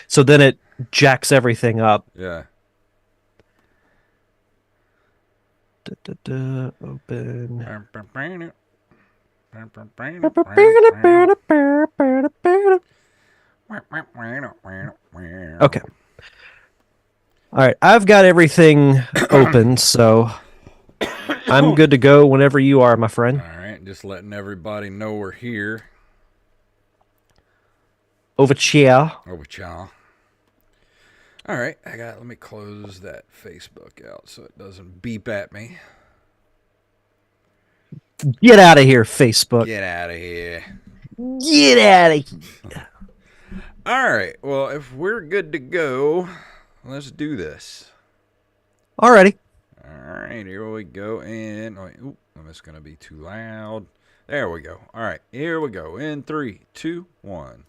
So then it jacks everything up. Yeah. Open. Okay. All right. I've got everything open, so I'm good to go whenever you are, my friend. All right, just letting everybody know we're here. Over chair. Over y'all. All right, let me close that Facebook out so it doesn't beep at me. Get out of here, Facebook. Get out of here. Get out of here. All right, well, if we're good to go, let's do this. Alrighty. All right, here we go. And I'm just going to be too loud. There we go. All right, here we go. In 3, 2, 1.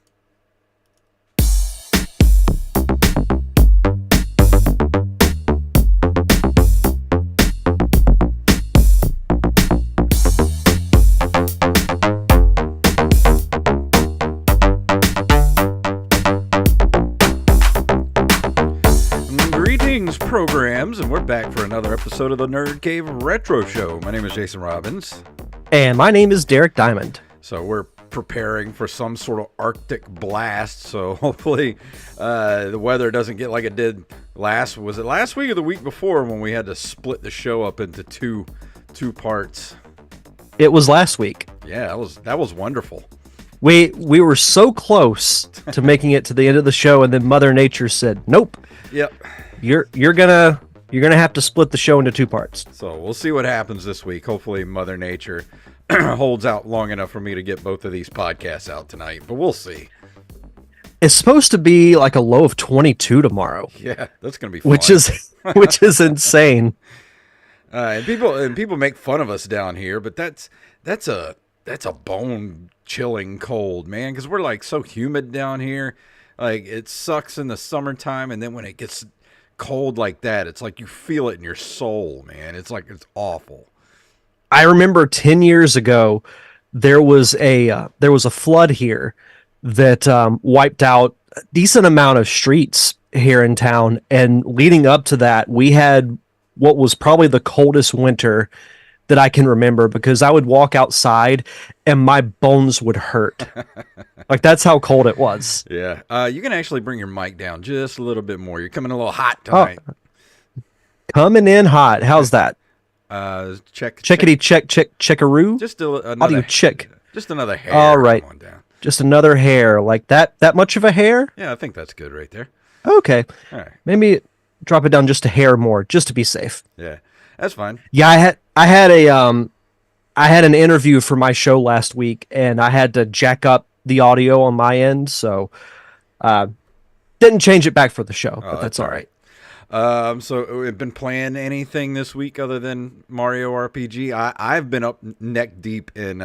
Programs, and we're back for another episode of the Nerd Cave Retro Show. My name is Jason Robbins. And my name is Derek Diamond. So we're preparing for some sort of Arctic blast, so hopefully the weather doesn't get like it did last week or the week before when we had to split the show up into two parts. It was last week. Yeah, that was wonderful. We were so close to making it to the end of the show, and then Mother Nature said, "Nope. Yep. You're gonna have to split the show into 2 parts." So we'll see what happens this week. Hopefully Mother Nature holds out long enough for me to get both of these podcasts out tonight, but we'll see. It's supposed to be like a low of 22 tomorrow. Yeah, that's gonna be fun. Which is insane. And people make fun of us down here, but that's a bone chilling cold, man, because we're like so humid down here. Like, it sucks in the summertime, and then when it gets cold like that, it's like you feel it in your soul, man. It's awful. I remember 10 years ago there was a flood here that wiped out a decent amount of streets here in town, and leading up to that we had what was probably the coldest winter that I can remember, because I would walk outside and my bones would hurt. Like, that's how cold it was. Yeah. You can actually bring your mic down just a little bit more. You're coming a little hot tonight. Oh, coming in hot. How's that? Checkity checkaroo. Just another. How do you check? Just another hair. All right. Come on down. Just another hair. Like that much of a hair? Yeah, I think that's good right there. Okay. All right. Maybe drop it down just a hair more, just to be safe. Yeah, that's fine. Yeah, I had an interview for my show last week, and I had to jack up the audio on my end, so didn't change it back for the show, but that's all right. So we've been playing anything this week other than Mario RPG? I've been up neck deep in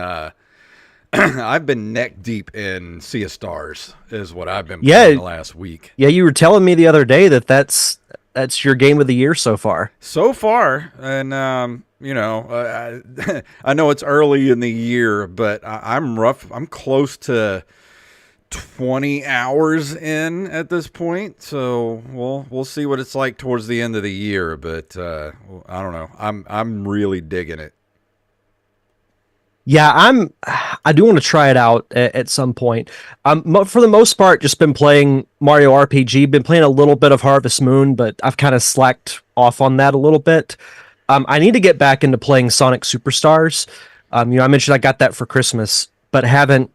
I've been neck deep in Sea of Stars is what I've been playing the last week. Yeah, you were telling me the other day that's your game of the year so far. So far, and I know it's early in the year, but I'm rough. I'm close to 20 hours in at this point, so we'll see what it's like towards the end of the year. But I don't know. I'm really digging it. Yeah, I do want to try it out at some point. For the most part, just been playing Mario RPG. Been playing a little bit of Harvest Moon, but I've kind of slacked off on that a little bit. I need to get back into playing Sonic Superstars. I mentioned I got that for Christmas, but haven't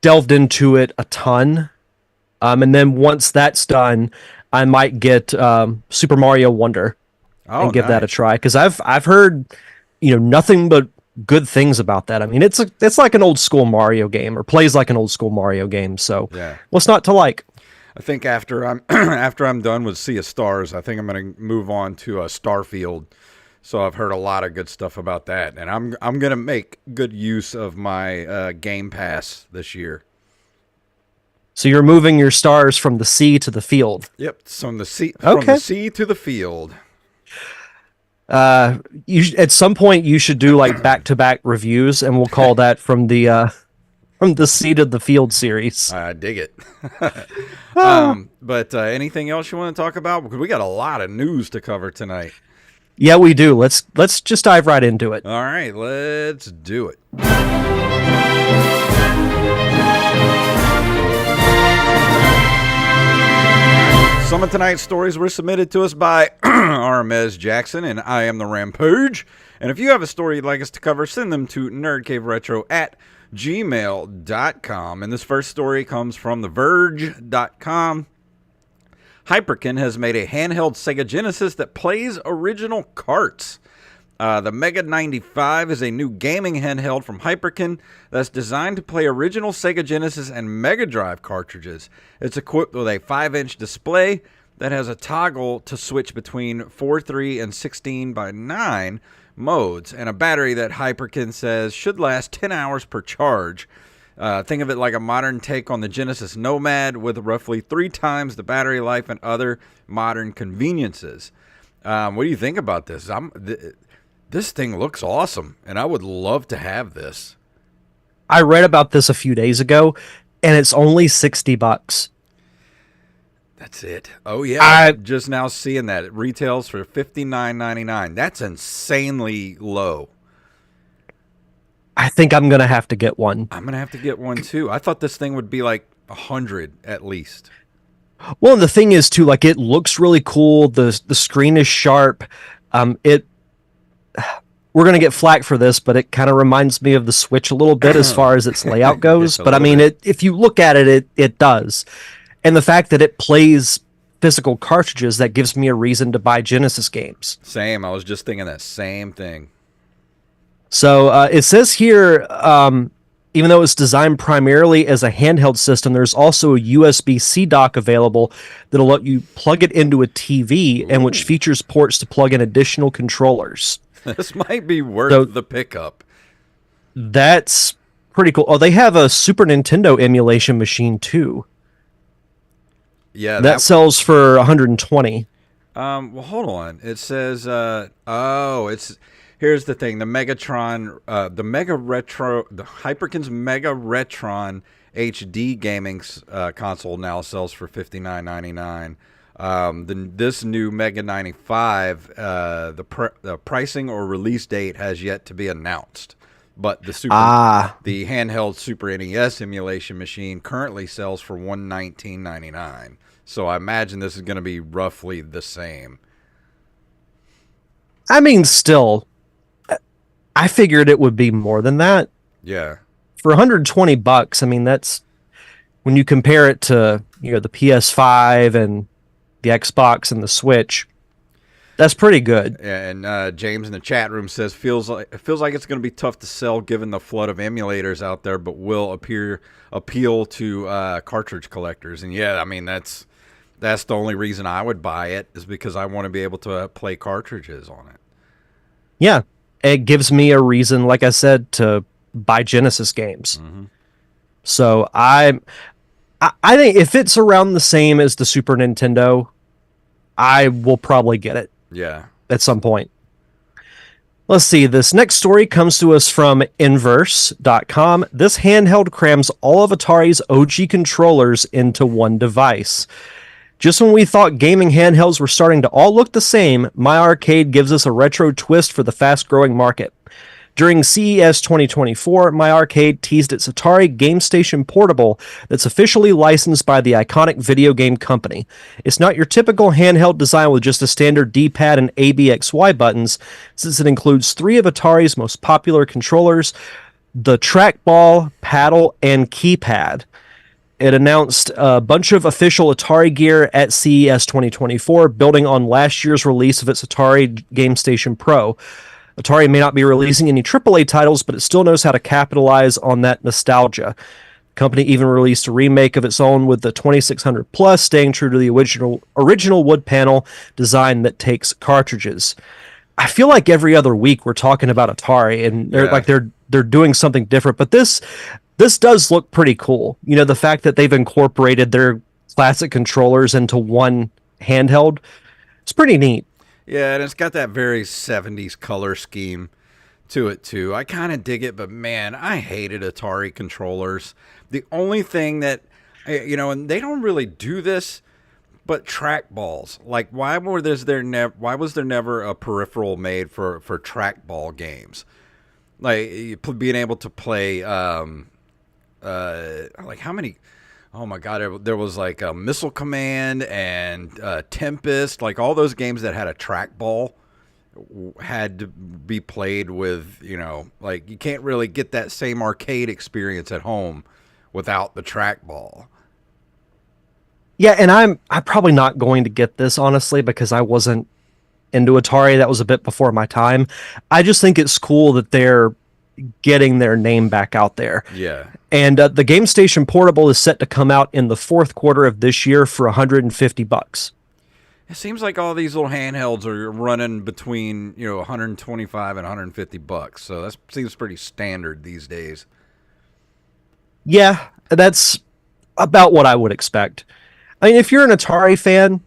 delved into it a ton. And then once that's done, I might get Super Mario Wonder and give that a try, because I've heard nothing but good things about that. I mean, it's like an old school Mario game, or plays like an old school Mario game. So yeah, what's not to like? I think after I'm done with Sea of Stars, I think I'm going to move on to Starfield. So I've heard a lot of good stuff about that, and I'm going to make good use of my Game Pass this year. So you're moving your stars from the sea to the field. Yep, from the sea to the field. At some point you should do like back-to-back reviews, and we'll call that from the from the Seed of the Field series. I dig it. Ah, But anything else you want to talk about? Because we got a lot of news to cover tonight. yeah, we do. Let's just dive right into it. All right, let's do it. Some of tonight's stories were submitted to us by RMS Jackson, and I am the Rampage. And if you have a story you'd like us to cover, send them to nerdcaveretro at gmail.com. And this first story comes from TheVerge.com. Hyperkin has made a handheld Sega Genesis that plays original carts. The Mega 95 is a new gaming handheld from Hyperkin that's designed to play original Sega Genesis and Mega Drive cartridges. It's equipped with a 5-inch display that has a toggle to switch between 4:3 and 16:9 modes, and a battery that Hyperkin says should last 10 hours per charge. Think of it like a modern take on the Genesis Nomad with roughly 3 times the battery life and other modern conveniences. What do you think about this? This thing looks awesome, and I would love to have this. I read about this a few days ago, and it's only $60. That's it. Oh, yeah. I Just now seeing that. It retails for $59.99. That's insanely low. I think I'm gonna have to get one. I'm going to have to get one, too. I thought this thing would be like 100 at least. Well, and the thing is too, like it looks really cool. The screen is sharp. It we're gonna get flack for this, but it kind of reminds me of the Switch a little bit as far as its layout goes. A But I little mean, bit. if you look at it, it does. And the fact that it plays physical cartridges, that gives me a reason to buy Genesis games. Same. I was just thinking that same thing. So it says here, even though it's designed primarily as a handheld system, there's also a USB-C dock available that'll let you plug it into a TV, and which features ports to plug in additional controllers. This might be worth So the pickup. that's pretty cool. Oh, they have a Super Nintendo emulation machine too. Yeah, That sells for 120. well, hold on. It says, it's here's the thing: the Megatron, the Hyperkin's Mega Retron HD gaming console now sells for $59.99. This new Mega 95, the pricing or release date has yet to be announced. But the handheld Super NES emulation machine currently sells for $119.99. So I imagine this is going to be roughly the same. I mean, still, I figured it would be more than that. Yeah. For $120, I mean, that's when you compare it to, the PS5 and the Xbox and the Switch, that's pretty good. And James in the chat room says it feels like it's going to be tough to sell given the flood of emulators out there, but will appeal to cartridge collectors. And yeah, I mean that's the only reason I would buy it, is because I want to be able to play cartridges on it. Yeah, it gives me a reason, like I said, to buy Genesis games. Mm-hmm. So I think if it's around the same as the Super Nintendo, I will probably get it. Yeah. At some point. Let's see. This next story comes to us from Inverse.com. This handheld crams all of Atari's OG controllers into one device. Just when we thought gaming handhelds were starting to all look the same, My Arcade gives us a retro twist for the fast-growing market. During CES 2024, My Arcade teased its Atari Game Station Portable that's officially licensed by the iconic video game company. It's not your typical handheld design with just a standard D-pad and ABXY buttons, since it includes 3 of Atari's most popular controllers, the trackball, paddle, and keypad. It announced a bunch of official Atari gear at CES 2024, building on last year's release of its Atari Game Station Pro. Atari may not be releasing any AAA titles, but it still knows how to capitalize on that nostalgia. The company even released a remake of its own with the 2600 Plus, staying true to the original wood panel design that takes cartridges. I feel like every other week we're talking about Atari, and they're doing something different. But this does look pretty cool. The fact that they've incorporated their classic controllers into one handheld, it's pretty neat. Yeah, and it's got that very 70s color scheme to it too. I kind of dig it, but man, I hated Atari controllers. The only thing that, and they don't really do this, but trackballs. Like, why was there never a peripheral made for trackball games? Like being able to play, like how many? Oh my God! There was like a Missile Command and Tempest, like all those games that had a trackball had to be played with, like you can't really get that same arcade experience at home without the trackball. Yeah, and I'm probably not going to get this honestly because I wasn't into Atari. That was a bit before my time. I just think it's cool that they're getting their name back out there. Yeah. And the Game Station Portable is set to come out in the fourth quarter of this year for $150. It seems like all these little handhelds are running between, 125 and 150 bucks. So that seems pretty standard these days. Yeah, that's about what I would expect. I mean, if you're an Atari fan,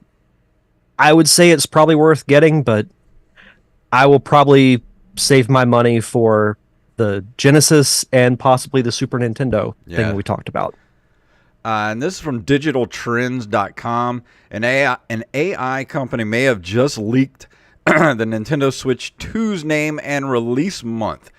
I would say it's probably worth getting, but I will probably save my money for the Genesis and possibly the Super Nintendo thing we talked about. And this is from digitaltrends.com. An AI company may have just leaked the Nintendo Switch 2's name and release month.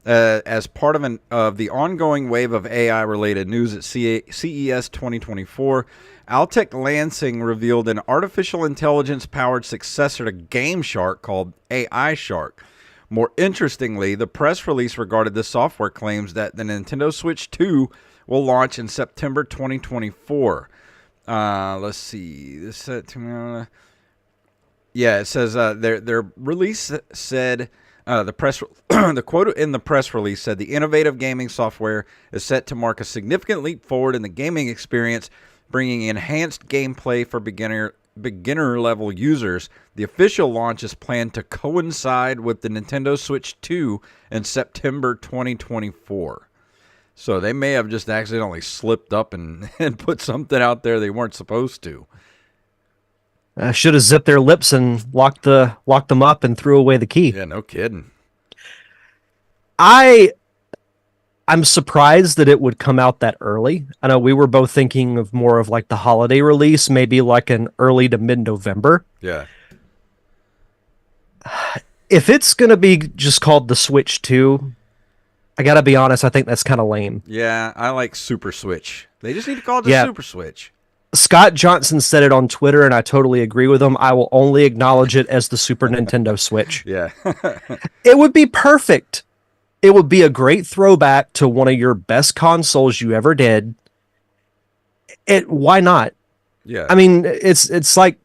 As part of the ongoing wave of AI-related news at CES 2024, Altec Lansing revealed an artificial intelligence-powered successor to Game Shark called AI Shark. More interestingly, the press release regarding this software claims that the Nintendo Switch 2 will launch in September 2024. Let's see. It says their release said the quote in the press release said the innovative gaming software is set to mark a significant leap forward in the gaming experience, bringing enhanced gameplay for beginner level users. The official launch is planned to coincide with the Nintendo Switch 2 in September 2024. So they may have just accidentally slipped up and put something out there they weren't supposed to. Should have zipped their lips and locked them up and threw away the key. Yeah, no kidding. I'm surprised that it would come out that early. I know we were both thinking of more of like the holiday release, maybe like an early to mid-November. Yeah. If it's going to be just called the Switch 2, I got to be honest, I think that's kind of lame. Yeah, I like Super Switch. They just need to call it the Super Switch. Scott Johnson said it on Twitter, and I totally agree with him. I will only acknowledge it as the Super Nintendo Switch. Yeah. It would be perfect. It would be a great throwback to one of your best consoles you ever did. Why not? Yeah. I mean, it's like,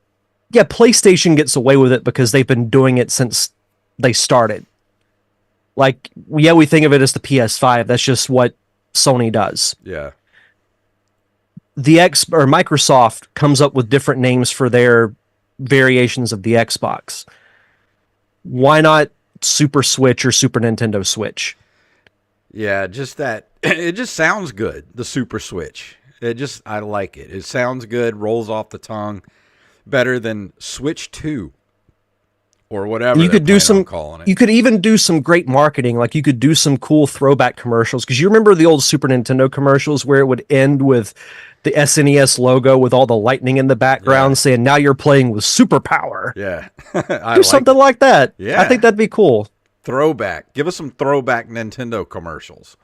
yeah, PlayStation gets away with it because they've been doing it since they started. Like, yeah, we think of it as the PS5. That's just what Sony does. Yeah. Microsoft comes up with different names for their variations of the Xbox. Why not Super Switch or Super Nintendo Switch? Yeah, just that. It just sounds good, the Super Switch. I like it. It sounds good, rolls off the tongue, better than Switch 2 or whatever you could do some calling it. You could even do some great marketing. Like you could do some cool throwback commercials, because you remember the old Super Nintendo commercials where it would end with the SNES logo with all the lightning in the background saying, now you're playing with superpower. Yeah. Do something like that. Yeah. I think that'd be cool. Throwback. Give us some throwback Nintendo commercials.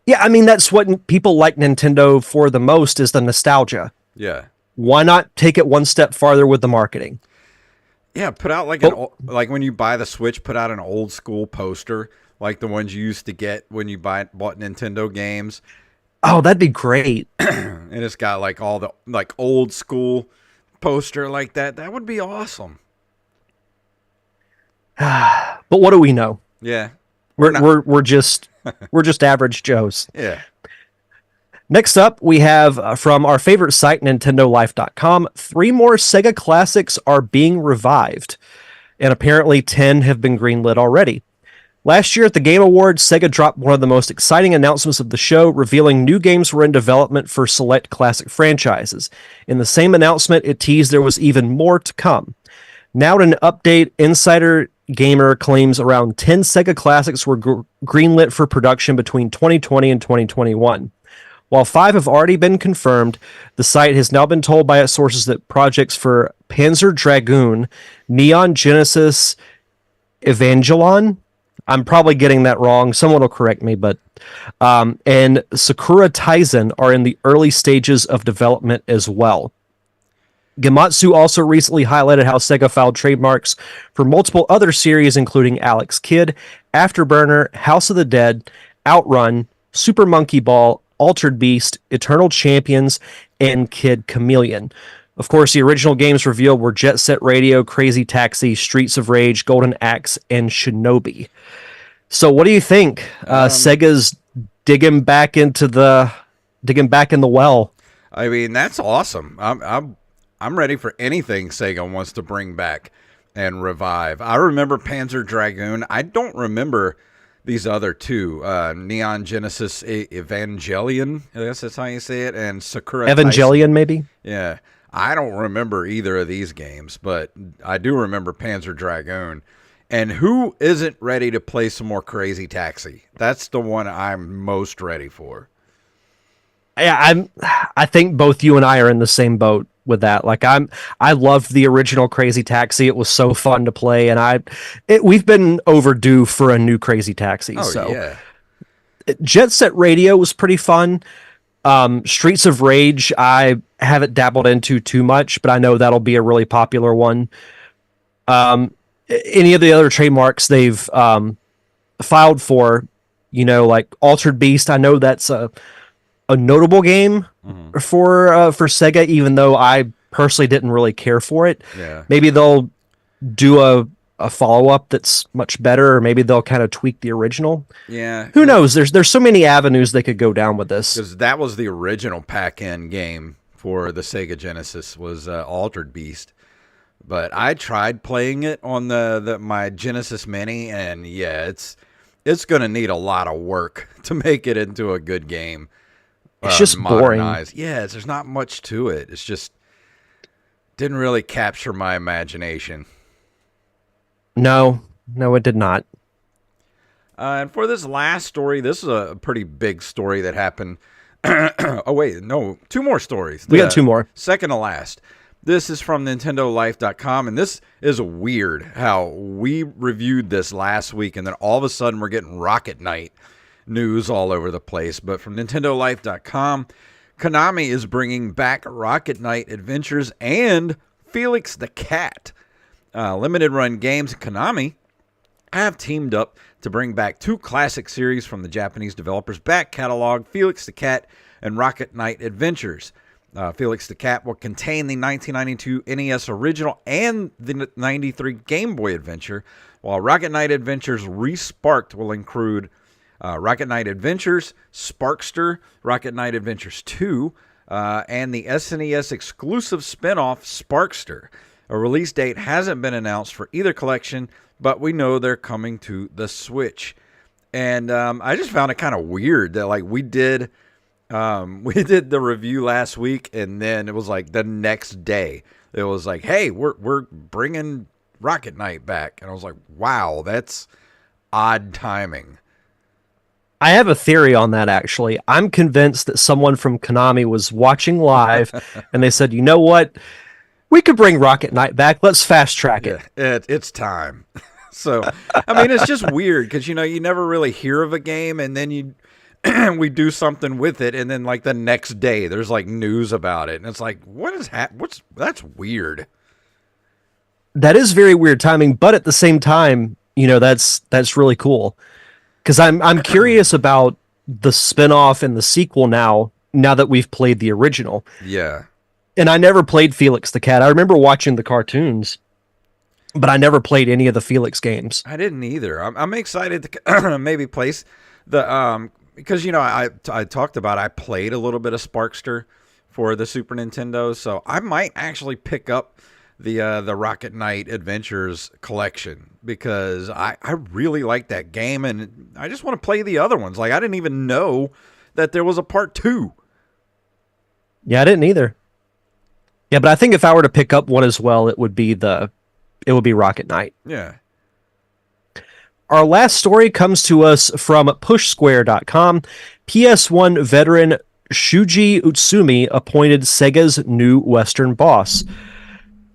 Yeah, I mean, that's what people like Nintendo for the most, is the nostalgia. Yeah. Why not take it one step farther with the marketing? Yeah, put out like like when you buy the Switch, put out an old school poster like the ones you used to get when you bought Nintendo games. Oh, that'd be great. And it's got like all the like old school poster like that. That would be awesome. But what do we know? Yeah. We're just average Joes. Yeah. Next up, we have from our favorite site, NintendoLife.com, 3 more Sega classics are being revived, and apparently 10 have been greenlit already. Last year at the Game Awards, Sega dropped one of the most exciting announcements of the show, revealing new games were in development for select classic franchises. In the same announcement, it teased there was even more to come. Now in an update, insider Gamer claims around 10 Sega classics were greenlit for production between 2020 and 2021. While 5 have already been confirmed, the site has now been told by its sources that projects for Panzer Dragoon, Neon Genesis Evangelion, I'm probably getting that wrong. Someone will correct me, but and Sakura Taisen are in the early stages of development as well. Gematsu also recently highlighted how Sega filed trademarks for multiple other series, including Alex Kidd, Afterburner, House of the Dead, Outrun, Super Monkey Ball, Altered Beast, Eternal Champions, and Kid Chameleon. Of course, the original games revealed were Jet Set Radio, Crazy Taxi, Streets of Rage, Golden Axe, and Shinobi. So, what do you think? Sega's digging back in the well. I mean, that's awesome. I'm ready for anything Sega wants to bring back and revive. I remember Panzer Dragoon. I don't remember these other two, Neon Genesis Evangelion, I guess that's how you say it, and Sakura Evangelion, Taisen. maybe? Yeah, I don't remember either of these games, but I do remember Panzer Dragoon. And who isn't ready to play some more Crazy Taxi? That's the one I'm most ready for. Yeah, I think both you and I are in the same boat with that. I loved the original Crazy Taxi. It was so fun to play, and we've been overdue for a new Crazy Taxi. Oh, So yeah. Jet Set Radio was pretty fun. Streets of Rage, I haven't dabbled into too much, but I know that'll be a really popular one. Any of the other trademarks they've filed for, like Altered Beast, I know that's a notable game for Sega, even though I personally didn't really care for it. Yeah. Maybe they'll do a follow up that's much better, or maybe they'll kind of tweak the original. Yeah. Who knows? There's so many avenues they could go down with this. Because that was the original pack-in game for the Sega Genesis, was Altered Beast. But I tried playing it on my Genesis Mini, and yeah, it's going to need a lot of work to make it into a good game. It's just boring. Yeah, there's not much to it. It's just didn't really capture my imagination. No, it did not. And for this last story, this is a pretty big story that happened. Oh, wait, no, two more stories. We got two more. Second to last. This is from NintendoLife.com, and this is weird how we reviewed this last week, and then all of a sudden we're getting Rocket Knight news all over the place. But from NintendoLife.com, Konami is bringing back Rocket Knight Adventures and Felix the Cat. Limited Run Games and Konami have teamed up to bring back two classic series from the Japanese developers' back catalog, Felix the Cat and Rocket Knight Adventures. Felix the Cat will contain the 1992 NES original and the 93 Game Boy Adventure, while Rocket Knight Adventures Resparked will include Rocket Knight Adventures, Sparkster, Rocket Knight Adventures 2, and the SNES exclusive spinoff Sparkster. A release date hasn't been announced for either collection, but we know they're coming to the Switch. And I just found it kind of weird that we did the review last week, and then it was like the next day it was like, hey, we're bringing Rocket Knight back, and I was like, wow, that's odd timing. I have a theory on that, actually. I'm convinced that someone from Konami was watching live and they said, you know what? We could bring Rocket Knight back. Let's fast track it. Yeah, it's time. So, I mean, it's just weird because, you never really hear of a game, and then we do something with it, and then the next day there's news about it, and it's like, what is that's weird. That is very weird timing, but at the same time, that's really cool. Because I'm curious about the spinoff and the sequel now that we've played the original. Yeah. And I never played Felix the Cat. I remember watching the cartoons, but I never played any of the Felix games. I didn't either. I'm excited to maybe place the because I talked about I played a little bit of Sparkster for the Super Nintendo, so I might actually pick up the Rocket Knight Adventures collection because I really like that game, and I just want to play the other ones. I didn't even know that there was a part 2. Yeah, I didn't either. Yeah, but I think if I were to pick up one as well, it would be Rocket Knight. Yeah. Our last story comes to us from pushsquare.com. PS1 veteran Shuji Utsumi appointed Sega's new Western boss.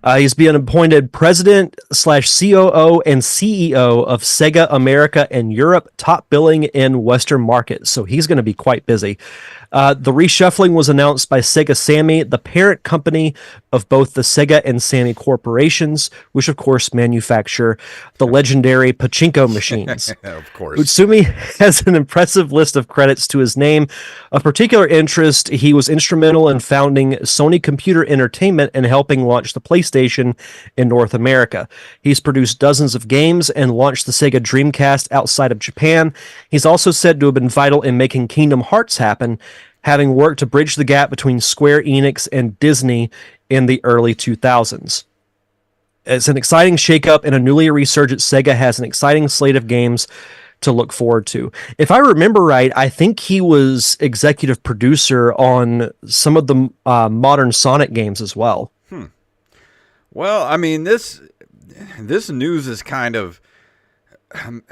He's being appointed president slash COO and CEO of Sega America and Europe, top billing in Western markets. So he's going to be quite busy. The reshuffling was announced by Sega Sammy, the parent company of both the Sega and Sammy corporations, which of course manufacture the legendary pachinko machines. Of course. Utsumi has an impressive list of credits to his name. Of particular interest, he was instrumental in founding Sony Computer Entertainment and helping launch the PlayStation in North America. He's produced dozens of games and launched the Sega Dreamcast outside of Japan. He's also said to have been vital in making Kingdom Hearts happen, having worked to bridge the gap between Square Enix and Disney in the early 2000s. It's an exciting shakeup, and a newly resurgent Sega has an exciting slate of games to look forward to. If I remember right, I think he was executive producer on some of the modern Sonic games as well. Well, I mean, this news is kind of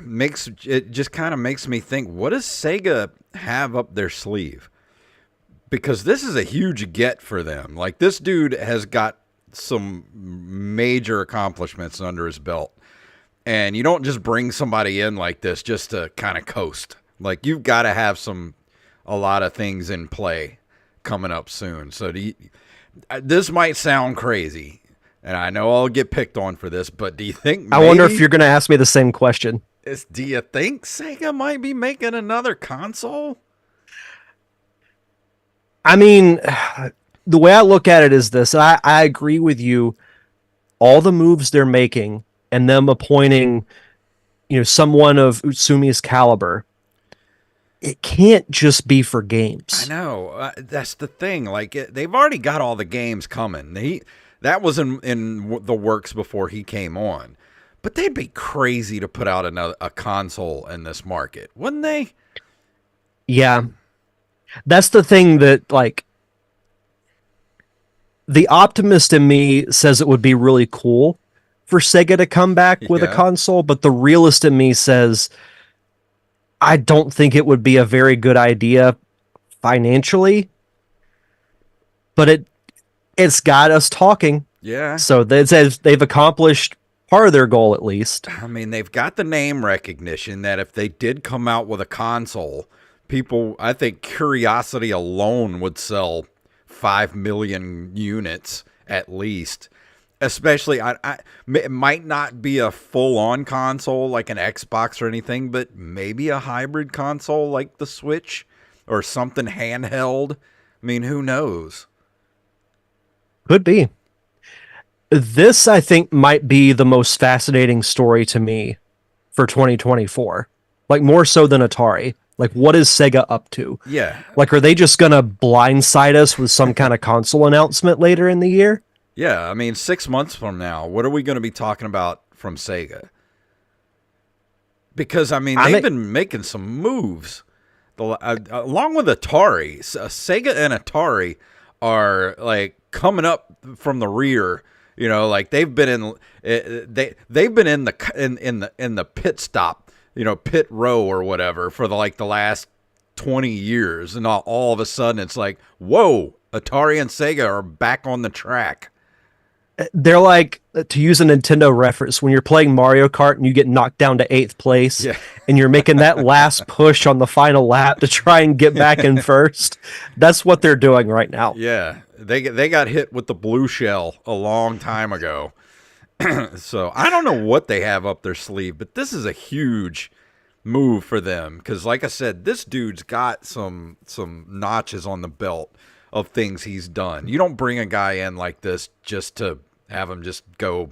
makes me think, what does Sega have up their sleeve? Because this is a huge get for them. Like, this dude has got some major accomplishments under his belt. And you don't just bring somebody in like this just to kind of coast. Like, you've got to have a lot of things in play coming up soon. So this might sound crazy, and I know I'll get picked on for this, but do you think I wonder if you're going to ask me the same question. Do you think Sega might be making another console? I mean, the way I look at it is this. I agree with you. All the moves they're making and them appointing, someone of Utsumi's caliber, it can't just be for games. I know. That's the thing. Like, they've already got all the games coming. That was in the works before he came on. But they'd be crazy to put out a console in this market, wouldn't they? Yeah. That's the thing that, like, the optimist in me says it would be really cool for Sega to come back with a console, but the realist in me says I don't think it would be a very good idea financially. But it's got us talking. Yeah. So they've accomplished part of their goal, at least. I mean, they've got the name recognition that if they did come out with a console, I think Curiosity alone would sell 5 million units at least. Especially, it might not be a full-on console like an Xbox or anything, but maybe a hybrid console like the Switch or something handheld. I mean, who knows? Could be. This, I think, might be the most fascinating story to me for 2024. Like, more so than Atari. Like, what is Sega up to? Yeah. Like, are they just going to blindside us with some kind of console announcement later in the year? Yeah, I mean, 6 months from now, what are we going to be talking about from Sega? Because, I mean, they've been making some moves. Along with Atari, Sega and Atari are, like, coming up from the rear. Like, they've been in the pit stop, pit row or whatever for the last 20 years, and all of a sudden it's like, whoa, Atari and Sega are back on the track. They're like, to use a Nintendo reference, when you're playing Mario Kart and you get knocked down to 8th place, and you're making that last push on the final lap to try and get back in first. That's what they're doing right now. Yeah, they got hit with the blue shell a long time ago. So I don't know what they have up their sleeve, but this is a huge move for them because, like I said, this dude's got some notches on the belt of things he's done. You don't bring a guy in like this just to have him just go,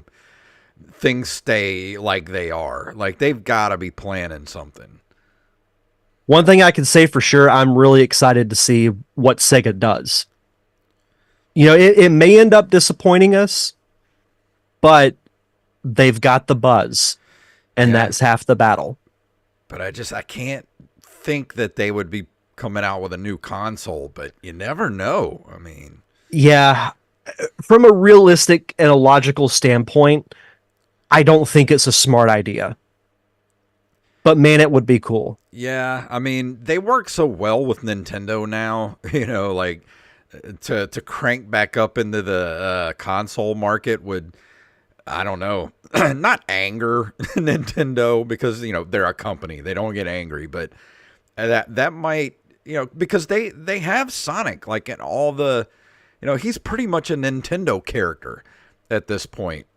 things stay like they are. Like, they've got to be planning something. One thing I can say for sure, I'm really excited to see what Sega does. It may end up disappointing us, but they've got the buzz, and that's half the battle. But I can't think that they would be coming out with a new console, but you never know. I mean, yeah, from a realistic and a logical standpoint, I don't think it's a smart idea. but man, it would be cool. Yeah, I mean, they work so well with Nintendo now, like to crank back up into the console market would, I don't know, not anger Nintendo because, they're a company. They don't get angry, but that might, because they have Sonic like in all the, he's pretty much a Nintendo character at this point.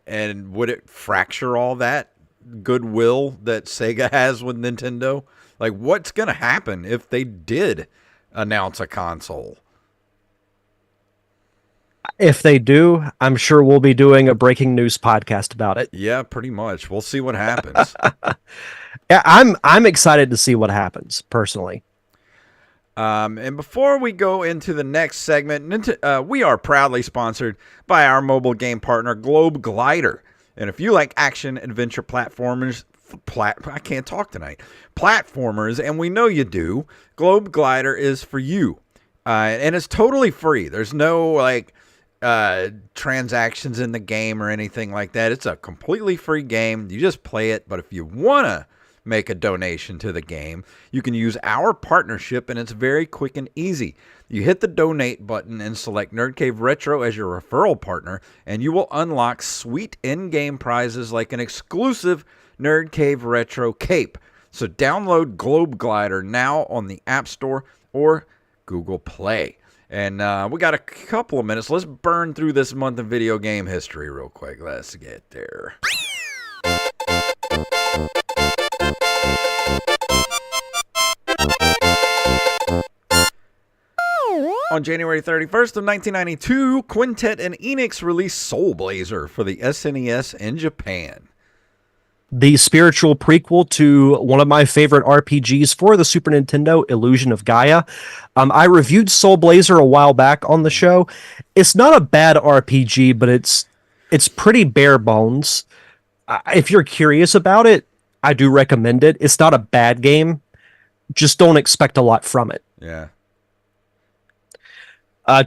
And would it fracture all that goodwill that Sega has with Nintendo? Like, what's going to happen if they did announce a console? If they do, I'm sure we'll be doing a breaking news podcast about it. Yeah, pretty much. We'll see what happens. Yeah, I'm excited to see what happens personally. And before we go into the next segment, we are proudly sponsored by our mobile game partner, Globe Glider. And if you like action adventure platformers, I can't talk tonight, platformers, and we know you do, Globe Glider is for you. And it's totally free. There's no transactions in the game or anything like that. It's a completely free game. You just play it. But if you want to make a donation to the game, you can use our partnership, and it's very quick and easy. You hit the donate button and select Nerd Cave Retro as your referral partner, and you will unlock sweet in-game prizes like an exclusive Nerd Cave Retro cape. So download Globe Glider now on the App Store or Google Play. And we got a couple of minutes. Let's burn through this month of video game history real quick. Let's get there. On January 31st of 1992, Quintet and Enix released Soul Blazer for the SNES in Japan. The spiritual prequel to one of my favorite RPGs for the Super Nintendo, Illusion of Gaia. I reviewed Soul Blazer a while back on the show. It's not a bad RPG, but it's pretty bare bones. If you're curious about it, I do recommend it. It's not a bad game. Just don't expect a lot from it. Yeah.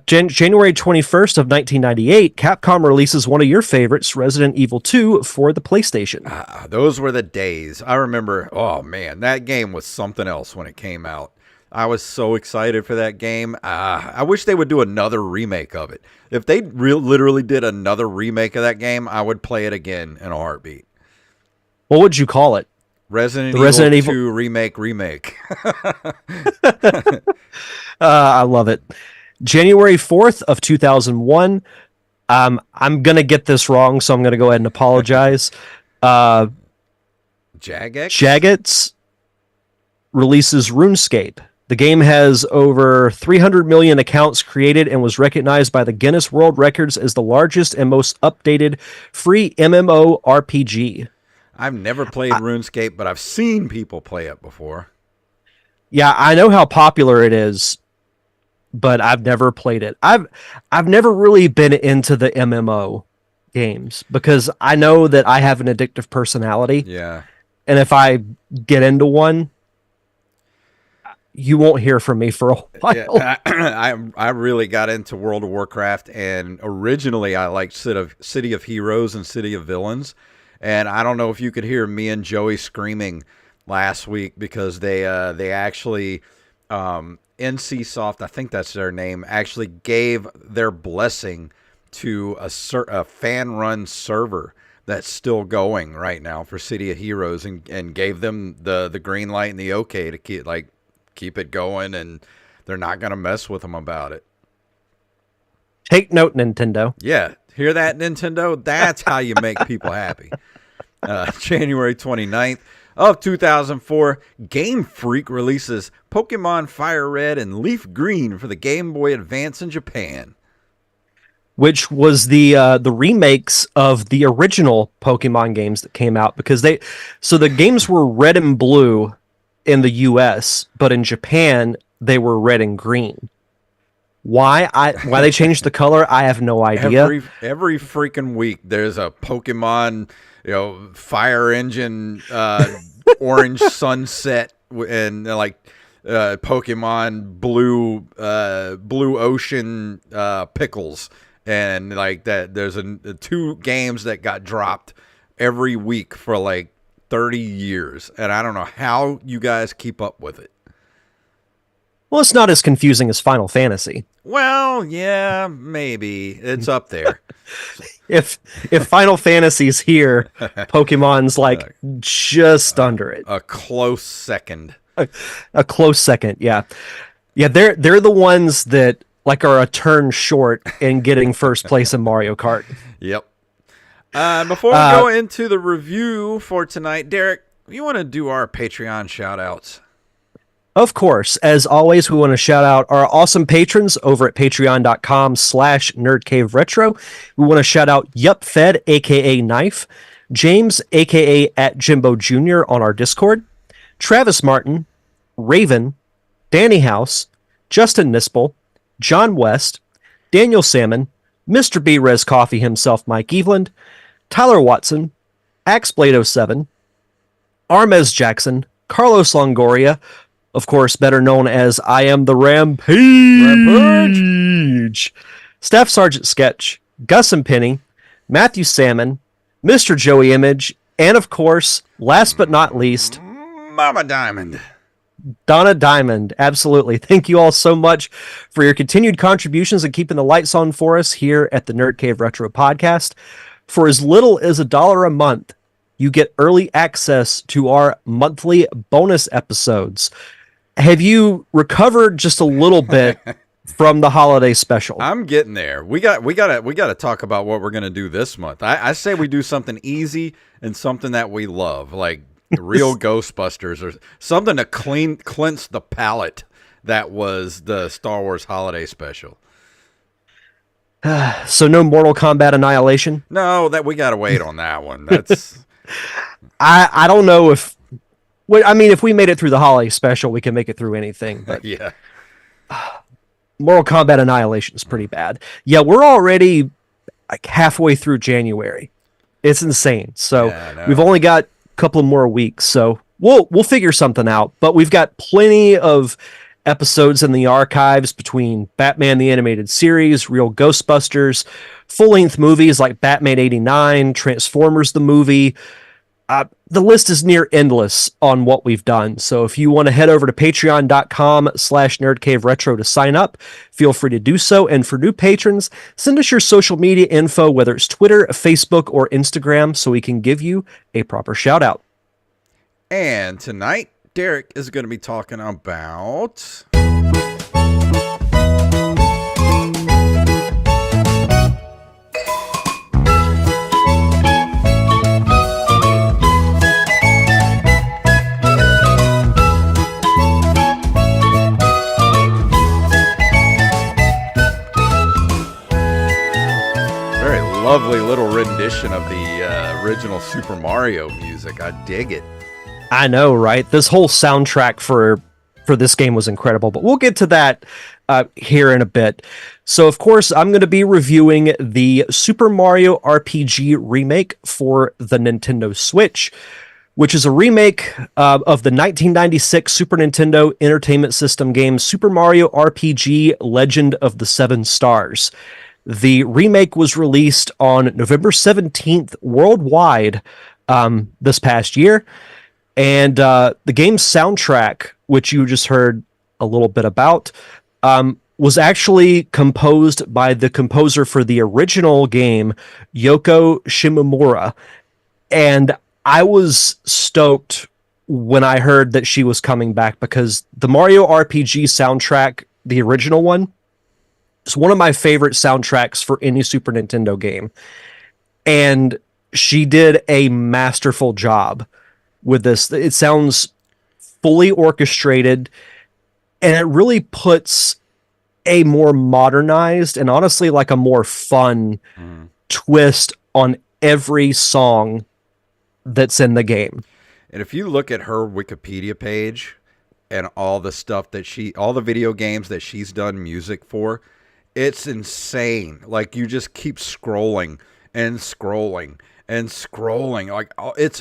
January 21st of 1998, Capcom releases one of your favorites, Resident Evil 2, for the PlayStation. Those were the days. I remember, oh man, that game was something else when it came out. I was so excited for that game. I wish they would do another remake of it. If they literally did another remake of that game, I would play it again in a heartbeat. What would you call it? Resident Evil 2 remake. I love it. January 4th of 2001. I'm going to get this wrong, so I'm going to go ahead and apologize. Jagex releases RuneScape. The game has over 300 million accounts created and was recognized by the Guinness World Records as the largest and most updated free MMO RPG. I've never played RuneScape, but I've seen people play it before. Yeah, I know how popular it is, but I've never played it. I've never really been into the MMO games because I know that I have an addictive personality. Yeah. And if I get into one, you won't hear from me for a while. Yeah, I really got into World of Warcraft, and originally I liked City of Heroes and City of Villains. And I don't know if you could hear me and Joey screaming last week because they actually NCSoft, I think that's their name, actually gave their blessing to a fan-run server that's still going right now for City of Heroes, and gave them the green light and the okay to keep it going, and they're not going to mess with them about it. Take note, Nintendo. Yeah, hear that, Nintendo? That's how you make people happy. January 29th of 2004, Game Freak releases Pokemon Fire Red and Leaf Green for the Game Boy Advance in Japan, which was the remakes of the original Pokemon games that came out, because the games were red and blue in the US, but in Japan they were red and green. Why they changed the color, I have no idea. Every freaking week there's a Pokemon, Fire Engine, Orange Sunset, and Pokemon Blue Ocean Pickles, and like that. There's two games that got dropped every week for like 30 years, and I don't know how you guys keep up with it. Well, it's not as confusing as Final Fantasy. Well, yeah, maybe it's up there. If Final Fantasy's here, Pokemon's like just under it. A close second. A close second, yeah. Yeah, they're the ones that like are a turn short in getting first place in Mario Kart. Yep. Before we go into the review for tonight, Derek, you want to do our Patreon shout outs? Of course, as always, we want to shout out our awesome patrons over at patreon.com/nerdcaveretro. We want to shout out YupFed, aka Knife, James, aka at Jimbo Jr. on our Discord, Travis Martin, Raven, Danny House, Justin Nispel, John West, Daniel Salmon, Mr. B. Res Coffee himself, Mike Eveland, Tyler Watson, Axeblade07, Armez Jackson, Carlos Longoria, of course, better known as I Am the Rampage, Staff Sergeant Sketch, Gus and Penny, Matthew Salmon, Mr. Joey Image, and of course, last but not least, Mama Diamond. Donna Diamond. Absolutely. Thank you all so much for your continued contributions and keeping the lights on for us here at the Nerd Cave Retro Podcast. For as little as $1 a month, you get early access to our monthly bonus episodes. Have you recovered just a little bit from the holiday special? I'm getting there. We gotta talk about what we're gonna do this month. I say we do something easy and something that we love, like the real Ghostbusters or something to cleanse the palate. That was the Star Wars holiday special. So no Mortal Kombat Annihilation? No, that we gotta wait on that one. That's I don't know if. I mean, if we made it through the holiday special, we can make it through anything. But yeah. Mortal Kombat Annihilation is pretty bad. Yeah, we're already like halfway through January. It's insane. So we've only got a couple more weeks. So we'll figure something out. But we've got plenty of episodes in the archives between Batman the Animated Series, Real Ghostbusters, full-length movies like Batman 89, Transformers the movie. The list is near endless on what we've done. So if you want to head over to patreon.com/nerdcaveretro to sign up, feel free to do so. And for new patrons, send us your social media info, whether it's Twitter, Facebook, or Instagram, so we can give you a proper shout out. And tonight, Derek is going to be talking about... lovely little rendition of the original Super Mario music. I dig it. I know, right? This whole soundtrack for this game was incredible, but we'll get to that here in a bit. So, of course, I'm going to be reviewing the Super Mario RPG Remake for the Nintendo Switch, which is a remake of the 1996 Super Nintendo Entertainment System game Super Mario RPG Legend of the Seven Stars. The remake was released on November 17th worldwide this past year. And the game's soundtrack, which you just heard a little bit about, was actually composed by the composer for the original game, Yoko Shimomura. And I was stoked when I heard that she was coming back because the Mario RPG soundtrack, the original one, is one of my favorite soundtracks for any Super Nintendo game. And she did a masterful job with this. It sounds fully orchestrated, and it really puts a more modernized and honestly like a more fun twist on every song that's in the game. And if you look at her Wikipedia page and all the stuff that all the video games that she's done music for, it's insane. Like, you just keep scrolling and scrolling and scrolling. Like, it's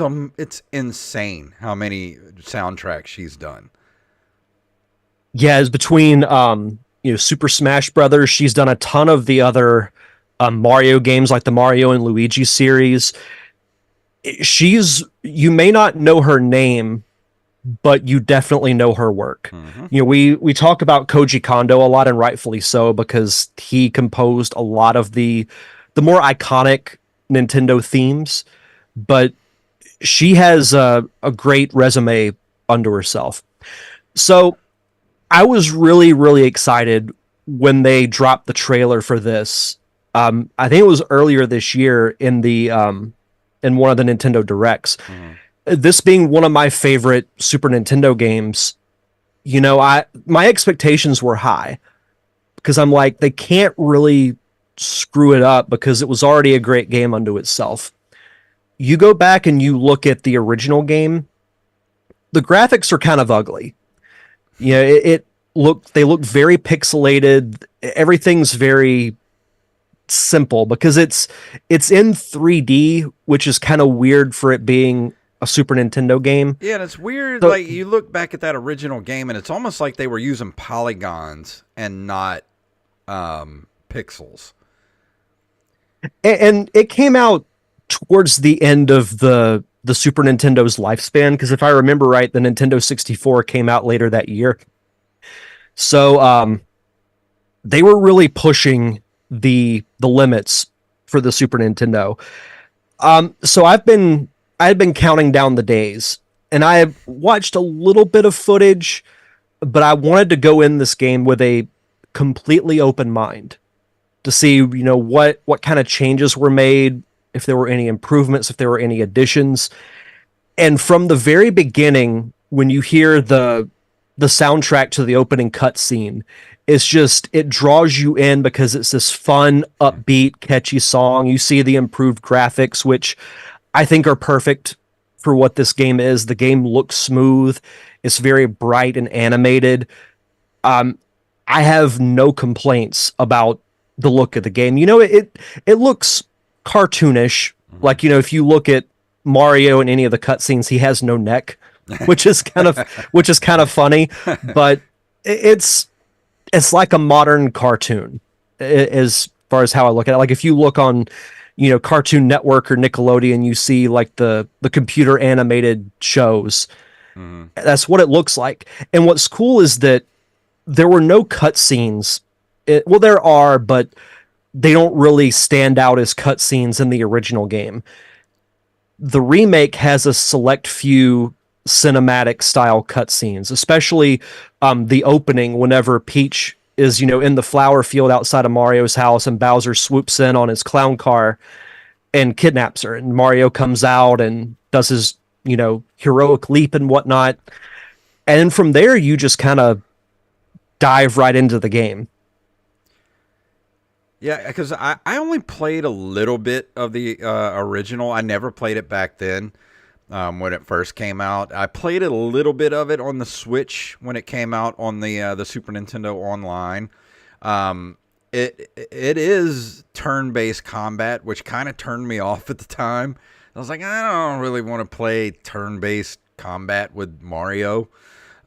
insane how many soundtracks she's done. Yeah, it's between Super Smash Brothers. She's done a ton of the other Mario games, like the Mario and Luigi series. She's you may not know her name, but you definitely know her work. Hmm. We talk about Koji Kondo a lot, and rightfully so, because he composed a lot of the more iconic Nintendo themes. But she has a great resume unto herself. So I was really, really excited when they dropped the trailer for this. I think it was earlier this year in one of the Nintendo Directs. Hmm. This being one of my favorite Super Nintendo games, I my expectations were high because I'm like, they can't really screw it up because it was already a great game unto itself. You go back and you look at the original game, the graphics are kind of ugly. It they look very pixelated. Everything's very simple because it's in 3D, which is kind of weird for it being a Super Nintendo game. Yeah, and it's weird. So Like you look back at that original game, and it's almost like they were using polygons and not pixels. and it came out towards the end of the Super Nintendo's lifespan because if I remember right, the Nintendo 64 came out later that year. So they were really pushing the limits for the Super Nintendo. So I had been counting down the days, and I watched a little bit of footage, but I wanted to go in this game with a completely open mind to see what kind of changes were made, if there were any improvements, if there were any additions. And from the very beginning, when you hear the soundtrack to the opening cutscene, it draws you in because it's this fun, upbeat, catchy song. You see the improved graphics, which I think are perfect for what this game is. The game looks smooth. It's very bright and animated. Um, I have no complaints about the look of the game. It looks cartoonish. Hmm. Like, if you look at Mario in any of the cutscenes, he has no neck, which is kind of which is kind of funny. But it's it's like a modern cartoon as far as how I look at it. Like if you look on, Cartoon Network or Nickelodeon, you see like the computer animated shows. Hmm. That's what it looks like. And what's cool is that there were no cutscenes. Well, there are, but they don't really stand out as cutscenes in the original game. The remake has a select few cinematic style cutscenes, especially the opening whenever Peach is, in the flower field outside of Mario's house and Bowser swoops in on his clown car and kidnaps her. And Mario comes out and does his, heroic leap and whatnot. And then from there, you just kind of dive right into the game. Yeah, because I only played a little bit of the original. I never played it back then when it first came out. I played a little bit of it on the Switch when it came out on the Super Nintendo Online. It is turn-based combat, which kind of turned me off at the time. I was like, I don't really want to play turn-based combat with Mario.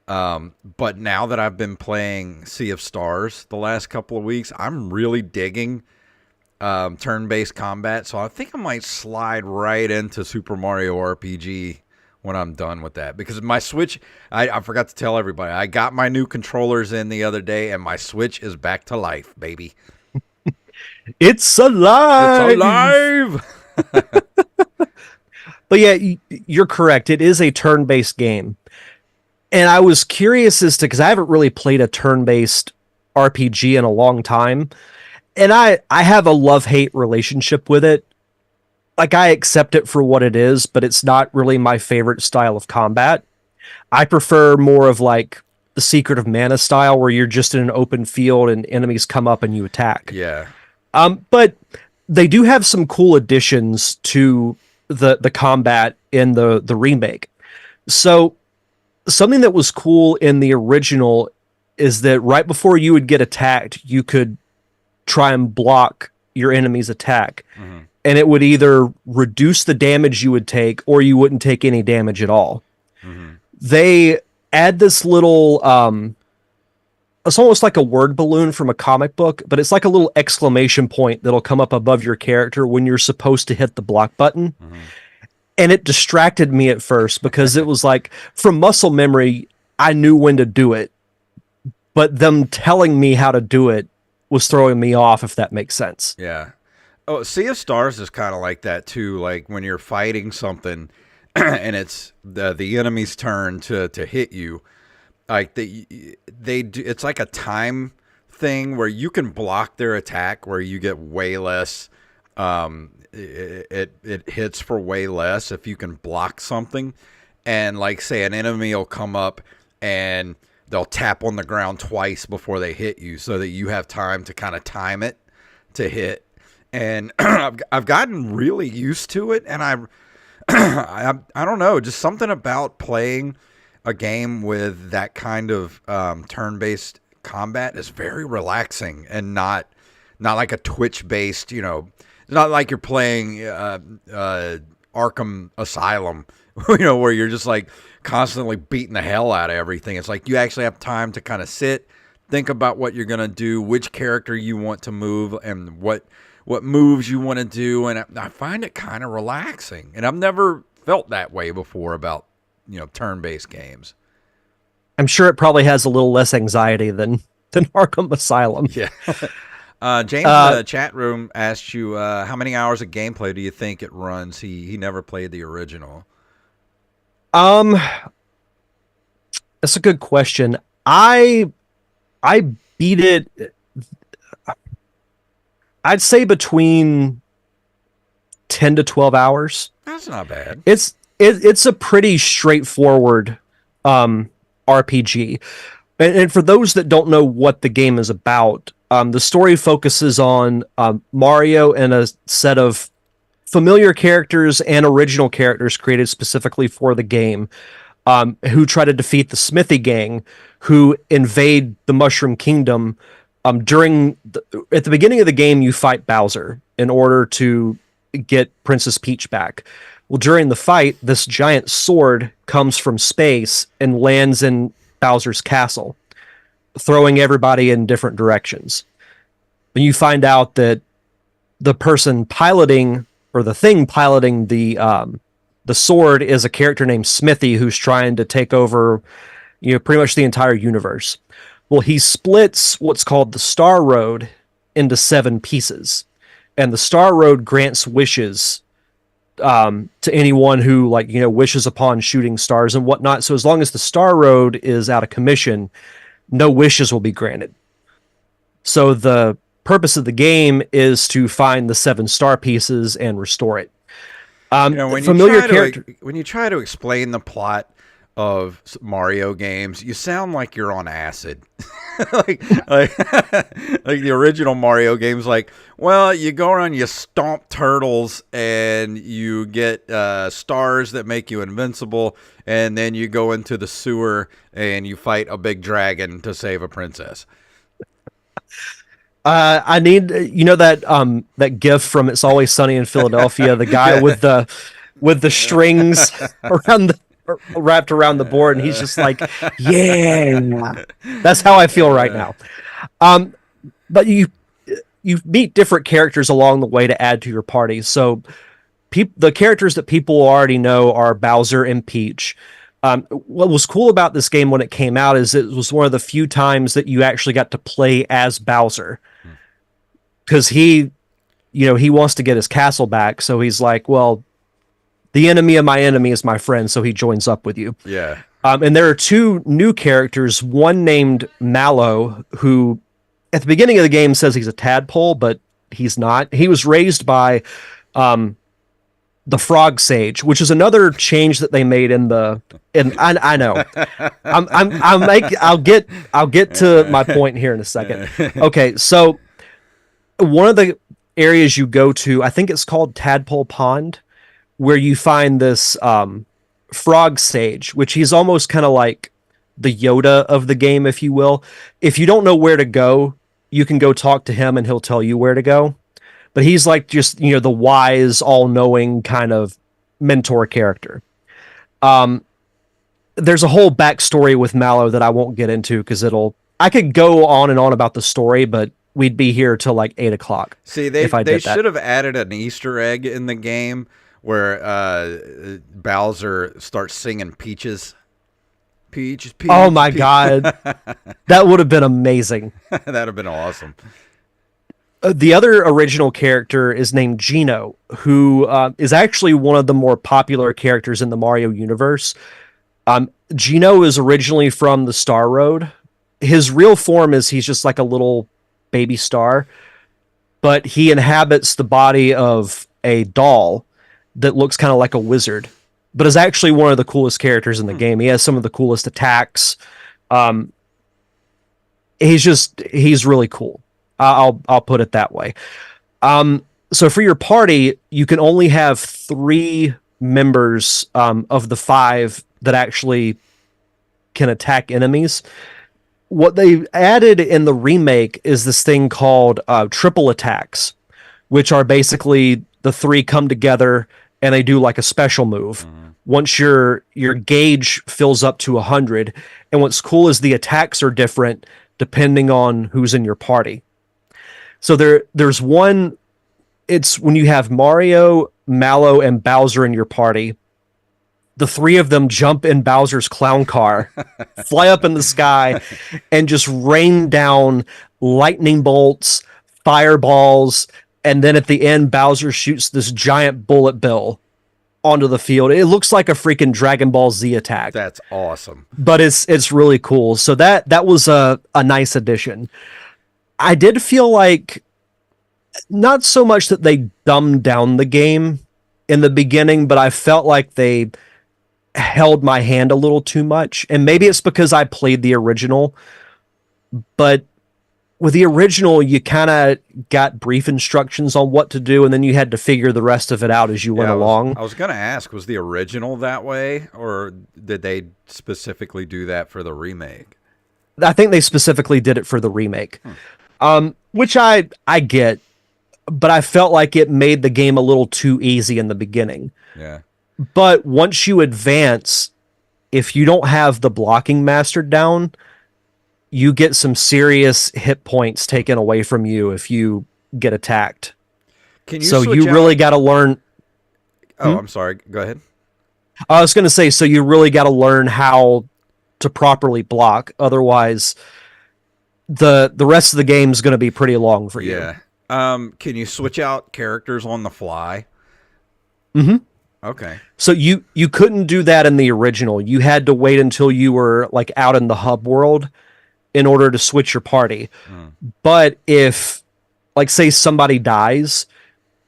But now that I've been playing Sea of Stars the last couple of weeks, I'm really digging turn-based combat. So I think I might slide right into Super Mario RPG when I'm done with that. Because my Switch, I forgot to tell everybody, I got my new controllers in the other day, and my Switch is back to life, baby. It's It's alive. alive! But yeah, you're correct. It is a turn-based game. And I was curious as to because I haven't really played a turn-based RPG in a long time, and I have a love-hate relationship with it. Like I accept it for what it is, but it's not really my favorite style of combat. I prefer more of like the Secret of Mana style, where you're just in an open field and enemies come up and you attack. Yeah. But they do have some cool additions to the combat in the remake. So something that was cool in the original is that right before you would get attacked, you could try and block your enemy's attack. Hmm. And it would either reduce the damage you would take or you wouldn't take any damage at all. Hmm. They add this little it's almost like a word balloon from a comic book, but it's like a little exclamation point that'll come up above your character when you're supposed to hit the block button. Hmm. and it distracted me at first because it was like from muscle memory, I knew when to do it, but them telling me how to do it was throwing me off, if that makes sense. Yeah. Oh, Sea of Stars is kind of like that too. Like when you're fighting something, and it's the enemy's turn to hit you. Like they do. It's like a time thing where you can block their attack, where you get way less. It hits for way less if you can block something, and like say an enemy will come up and they'll tap on the ground twice before they hit you, so that you have time to kind of time it to hit. And I've gotten really used to it, and I don't know, just something about playing a game with that kind of turn-based combat is very relaxing, and not like a Twitch-based, it's not like you're playing Arkham Asylum, where you're just like constantly beating the hell out of everything. It's like you actually have time to kind of sit, think about what you're gonna do, which character you want to move, and what moves you want to do, and I find it kind of relaxing. And I've never felt that way before about turn-based games. I'm sure it probably has a little less anxiety than Arkham Asylum. Yeah. James in the chat room asked you how many hours of gameplay do you think it runs? He never played the original. Um, that's a good question. I beat it. I'd say between 10 to 12 hours. That's not bad. It's a pretty straightforward RPG. And for those that don't know what the game is about, the story focuses on Mario and a set of familiar characters and original characters created specifically for the game, who try to defeat the Smithy Gang, who invade the Mushroom Kingdom. At the beginning of the game, you fight Bowser in order to get Princess Peach back. Well, during the fight, this giant sword comes from space and lands in Bowser's castle, throwing everybody in different directions. And you find out that the person piloting, or the thing piloting the sword, is a character named Smithy, who's trying to take over, pretty much the entire universe. Well, he splits what's called the Star Road into 7 pieces, and the Star Road grants wishes to anyone who wishes upon shooting stars and whatnot. So as long as the Star Road is out of commission, no wishes will be granted. So the purpose of the game is to find the 7 star pieces and restore it. When you try to explain the plot of Mario games, you sound like you're on acid. like, like, like the original Mario games, like, well, you go around, you stomp turtles, and you get stars that make you invincible, and then you go into the sewer and you fight a big dragon to save a princess. I need that GIF from It's Always Sunny in Philadelphia, the guy with the strings wrapped around the board, and he's just like, yeah. That's how I feel right now. But you meet different characters along the way to add to your party. So the characters that people already know are Bowser and Peach. What was cool about this game when it came out is it was one of the few times that you actually got to play as Bowser, because he wants to get his castle back. So he's like, well, the enemy of my enemy is my friend, so he joins up with you. Yeah. And there are 2 new characters, one named Mallow, who at the beginning of the game says he's a tadpole, but he's not. He was raised by the Frog Sage, which is another change that they made I know. I'll get to my point here in a second. Okay, so one of the areas you go to, I think it's called Tadpole Pond, where you find this Frog Sage, which he's almost kind of like the Yoda of the game, if you will. If you don't know where to go, you can go talk to him and he'll tell you where to go. But he's like just, the wise, all-knowing kind of mentor character. There's a whole backstory with Mallow that I won't get into because I could go on and on about the story, but we'd be here till like 8 o'clock. See, they should have added an Easter egg in the game where Bowser starts singing Peaches, Peaches, Oh Peaches, my Peaches. god, that would have been amazing. That'd have been awesome. The other original character is named Gino, who is actually one of the more popular characters in the Mario universe. Gino is originally from the Star Road. His real form is he's just like a little baby star, but he inhabits the body of a doll that looks kind of like a wizard, but is actually one of the coolest characters in the Hmm. game. He has some of the coolest attacks. Um, he's really cool. I'll put it that way. So for your party, you can only have three members of the five that actually can attack enemies. What they added in the remake is this thing called triple attacks, which are basically the three come together and they do like a special move. Mhm. Once your gauge fills up to 100, and what's cool is the attacks are different depending on who's in your party. So there's one. It's when you have Mario, Mallow, and Bowser in your party. The three of them jump in Bowser's clown car, fly up in the sky, and just rain down lightning bolts, fireballs, and then at the end, Bowser shoots this giant bullet bill onto the field. It looks like a freaking Dragon Ball Z attack, That's awesome. but it's really cool. So that was a nice addition. I did feel like not so much that they dumbed down the game in the beginning, but I felt like they held my hand a little too much. And maybe it's because I played the original, but with the original, you kind of got brief instructions on what to do, and then you had to figure the rest of it out as you went Yeah, along. I was gonna ask, was the original that way, or did they specifically do that for the remake? I think they specifically did it for the remake, which I get, but I felt like it made the game a little too easy in the beginning. Yeah. But once you advance, if you don't have the blocking mastered down, you get some serious hit points taken away from you if you get attacked. Can you So switch you really out? got to learn. Oh, I'm sorry. Go ahead. I was going to say, so you really got to learn how to properly block. Otherwise, the rest of the game is going to be pretty long for you. Yeah. Can you switch out characters on the fly? Mm-hmm. Okay. So you couldn't do that in the original. You had to wait until you were like out in the hub world in order to switch your party. Mm. But if, like, say somebody dies,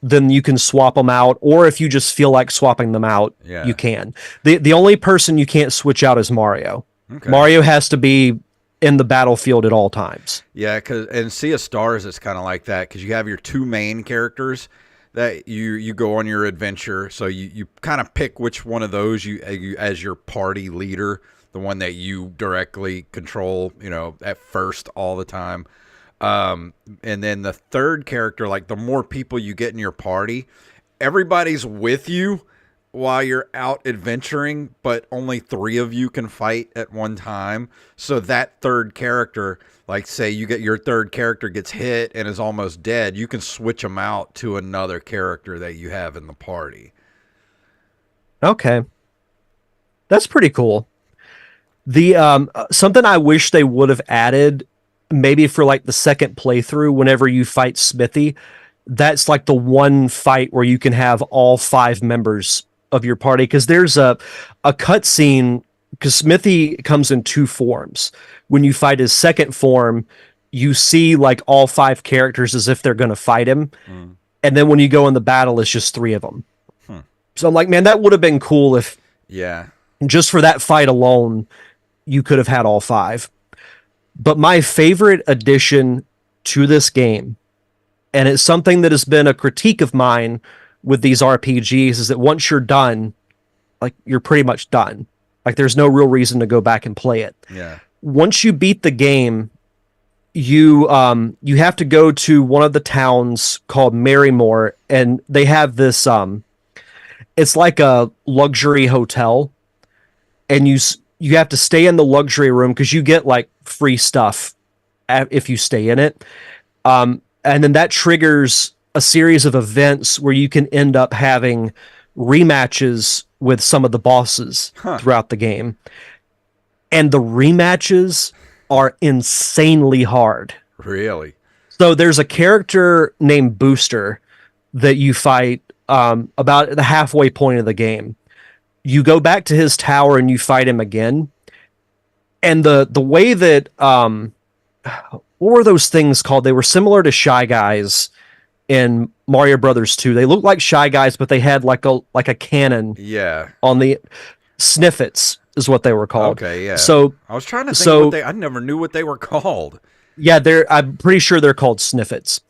then you can swap them out, or if you just feel like swapping them out, Yeah. you can. The only person you can't switch out is Mario. Okay. Mario has to be in the battlefield at all times. Yeah, cause in Sea of Stars, it's kind of like that because you have your two main characters that you go on your adventure. So you kind of pick which one of those you as your party leader, the one that you directly control. You know, at first all the time. And then the third character, like the more people you get in your party, everybody's with you while you're out adventuring, but only three of you can fight at one time. So that third character, like say you get your third character gets hit and is almost dead, you can switch them out to another character that you have in the party. Okay. That's pretty cool. The something I wish they would have added maybe for like the second playthrough whenever you fight Smithy, that's like the one fight where you can have all five members of your party because there's a cutscene because Smithy comes in two forms. When you fight his second form, you see like all five characters as if they're going to fight him, Mm. and then when you go in the battle, it's just three of them. Hmm. So I'm like, man, that would have been cool if Yeah. just for that fight alone, you could have had all five. But my favorite addition to this game, and it's something that has been a critique of mine with these RPGs, is that once you're done, like you're pretty much done. Like there's no real reason to go back and play it. Yeah. Once you beat the game, you have to go to one of the towns called Marymore, and they have this it's like a luxury hotel, and you have to stay in the luxury room because you get like free stuff if you stay in it. And then that triggers a series of events where you can end up having rematches with some of the bosses Huh. throughout the game. And the rematches are insanely hard. Really? So there's a character named Booster that you fight about the halfway point of the game. You go back to his tower and you fight him again. And the way that what were those things called? They were similar to Shy Guys in Mario Brothers 2. They looked like Shy Guys, but they had like a cannon Yeah. on the sniffets is what they were called. Okay, yeah. So I was trying to think of what so they I never knew what they were called. yeah, they're I'm pretty sure they're called sniffets.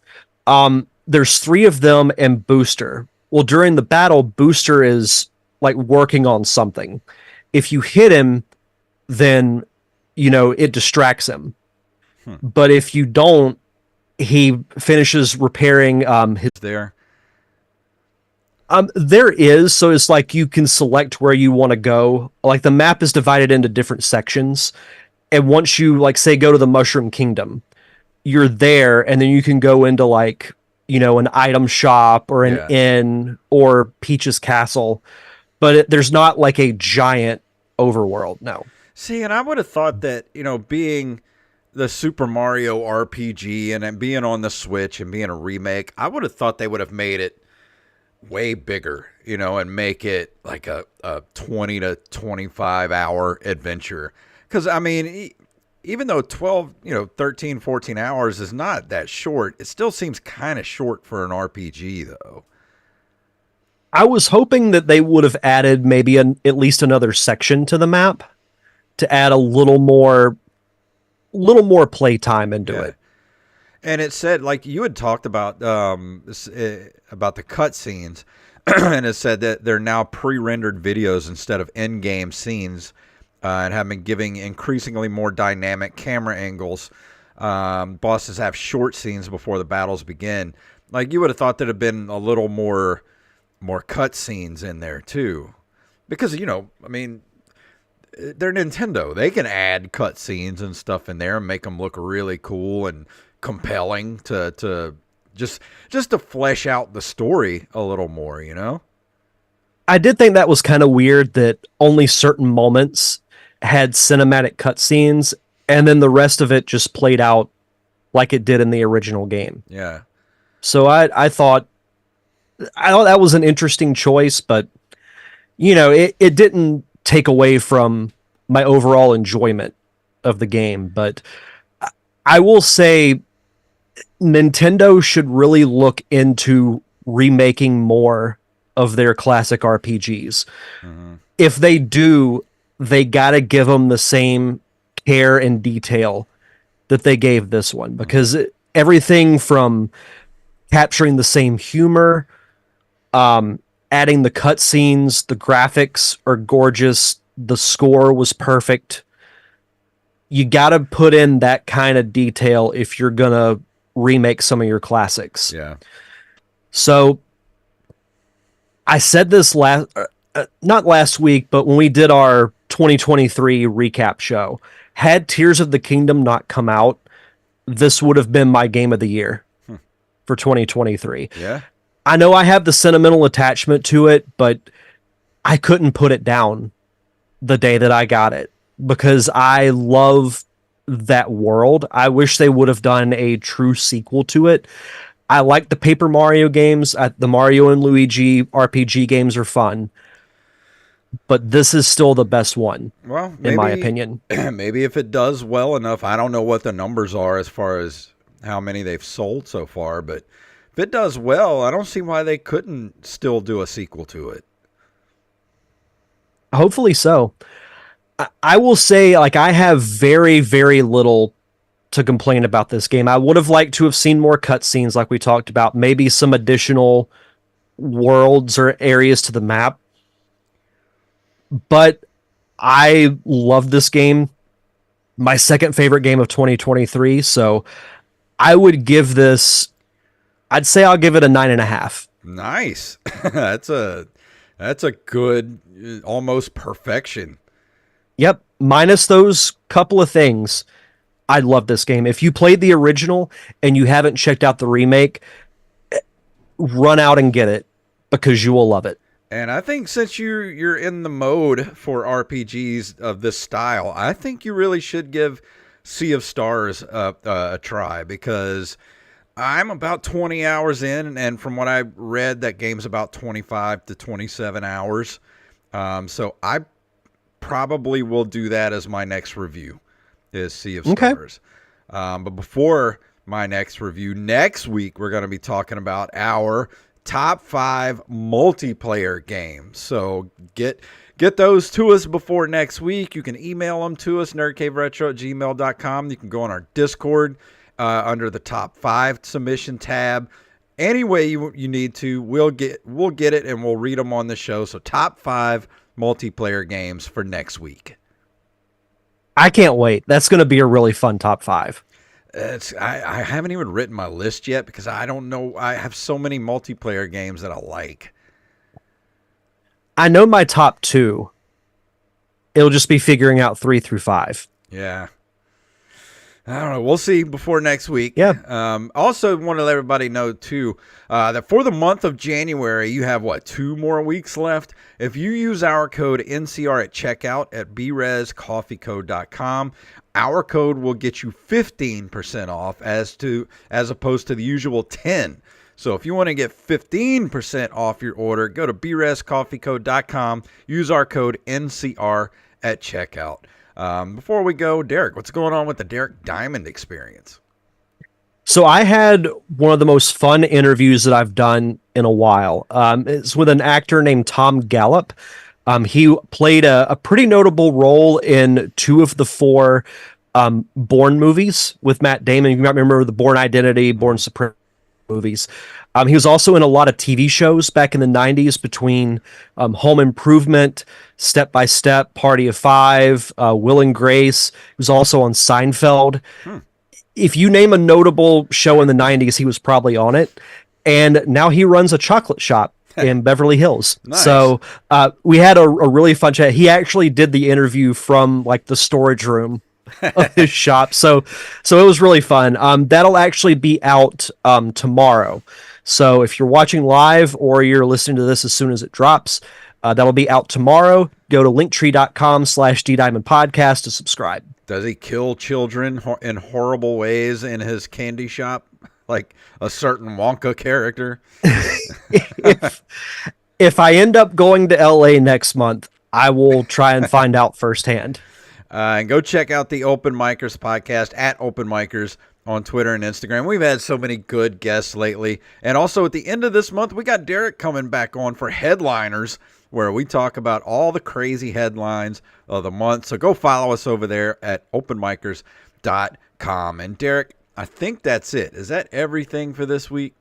There's three of them and Booster. Well, during the battle, Booster is like working on something. If you hit him, then it distracts him. Hmm. But if you don't, he finishes repairing his. There. There is, so it's like you can select where you want to go. Like the map is divided into different sections, and once you like say go to the Mushroom Kingdom, you're there, and then you can go into like an item shop or an Yeah. inn or Peach's Castle, but there's not like a giant overworld. No. See, and I would have thought that, being the Super Mario RPG and then being on the Switch and being a remake, I would have thought they would have made it way bigger, and make it like a 20 to 25 hour adventure. Because, I mean, even though 12, 13, 14 hours is not that short, it still seems kind of short for an RPG, though. I was hoping that they would have added maybe at least another section to the map to add a little more playtime into Yeah. it. And it said, like you had talked about the cutscenes, and it said that they're now pre-rendered videos instead of in-game scenes, and have been giving increasingly more dynamic camera angles. Bosses have short scenes before the battles begin. Like you would have thought there'd have been a little more cutscenes in there too, because I mean, they're Nintendo. They can add cutscenes and stuff in there and make them look really cool and compelling to just to flesh out the story a little more. I did think that was kind of weird that only certain moments had cinematic cutscenes and then the rest of it just played out like it did in the original game. Yeah. So I thought that was an interesting choice, but it didn't take away from my overall enjoyment of the game. But I will say Nintendo should really look into remaking more of their classic RPGs. Mm-hmm. If they do, they got to give them the same care and detail that they gave this one because everything from capturing the same humor, adding the cutscenes, the graphics are gorgeous, the score was perfect. You got to put in that kind of detail if you're going to remake some of your classics. Yeah. So I said this not last week, but when we did our 2023 recap show, had Tears of the Kingdom not come out, this would have been my game of the year for 2023. Yeah. I know I have the sentimental attachment to it, but I couldn't put it down the day that I got it because I love that world. I wish they would have done a true sequel to it. I like the Paper Mario games. The Mario and Luigi RPG games are fun, but this is still the best one, Well, in my maybe opinion. maybe if it does well enough, I don't know what the numbers are as far as how many they've sold so far, but if it does well, I don't see why they couldn't still do a sequel to it. Hopefully so. I will say, like, I have very, very little to complain about this game. I would have liked to have seen more cutscenes, like we talked about, maybe some additional worlds or areas to the map. But I love this game. My second favorite game of 2023. So I would give this, I'd say I'll give it a 9.5. Nice. That's a good almost perfection. Yep. Minus those couple of things. I love this game. If you played the original and you haven't checked out the remake, run out and get it because you will love it. And I think since you're in the mode for RPGs of this style, I think you really should give Sea of Stars a try, because I'm about 20 hours in, and from what I read, that game's about 25 to 27 hours. So I probably will do that as my next review, is Sea of Okay. Stars. But before my next review, next week, we're going to be talking about our top 5 multiplayer games. So get those to us before next week. You can email them to us, nerdcaveretro@gmail.com. You can go on our Discord under the top 5 submission tab. Any way you need to, we'll get it, and we'll read them on the show. So top 5 multiplayer games for next week. I can't wait. That's going to be a really fun top 5. I haven't even written my list yet, because I don't know. I have so many multiplayer games that I like. I know my top 2. It'll just be figuring out 3 through 5. Yeah. I don't know. We'll see before next week. Yeah. Also, want to let everybody know, too, that for the month of January, you have, 2 more weeks left? If you use our code NCR at checkout at brezcoffeecode.com, our code will get you 15% off as opposed to the usual 10. So if you want to get 15% off your order, go to brezcoffeecode.com, use our code NCR at checkout. Before we go, Derek, what's going on with the Derek Diamond experience? So I had one of the most fun interviews that I've done in a while. It's with an actor named Tom Gallup. He played a pretty notable role in 2 of the 4 Bourne movies with Matt Damon. You might remember the Bourne Identity, Bourne Supreme movies. He was also in a lot of TV shows back in the 90s, between Home Improvement, Step by Step, Party of 5, Will and Grace. He was also on Seinfeld. If you name a notable show in the 90s, he was probably on it. And now he runs a chocolate shop in Beverly Hills. Nice. So we had a really fun chat. He actually did the interview from like the storage room of his shop. So it was really fun. That'll actually be out tomorrow. So if you're watching live or you're listening to this as soon as it drops, that'll be out tomorrow. Go to linktree.com/ddiamondpodcast to subscribe. Does he kill children in horrible ways in his candy shop, like a certain Wonka character? if I end up going to LA next month, I will try and find out firsthand. And go check out the Open Micers podcast at Open Micers on Twitter and Instagram. We've had so many good guests lately. And also at the end of this month, we got Derek coming back on for Headliners, where we talk about all the crazy headlines of the month. So go follow us over there at openmicers.com. And Derek, I think that's it. Is that everything for this week?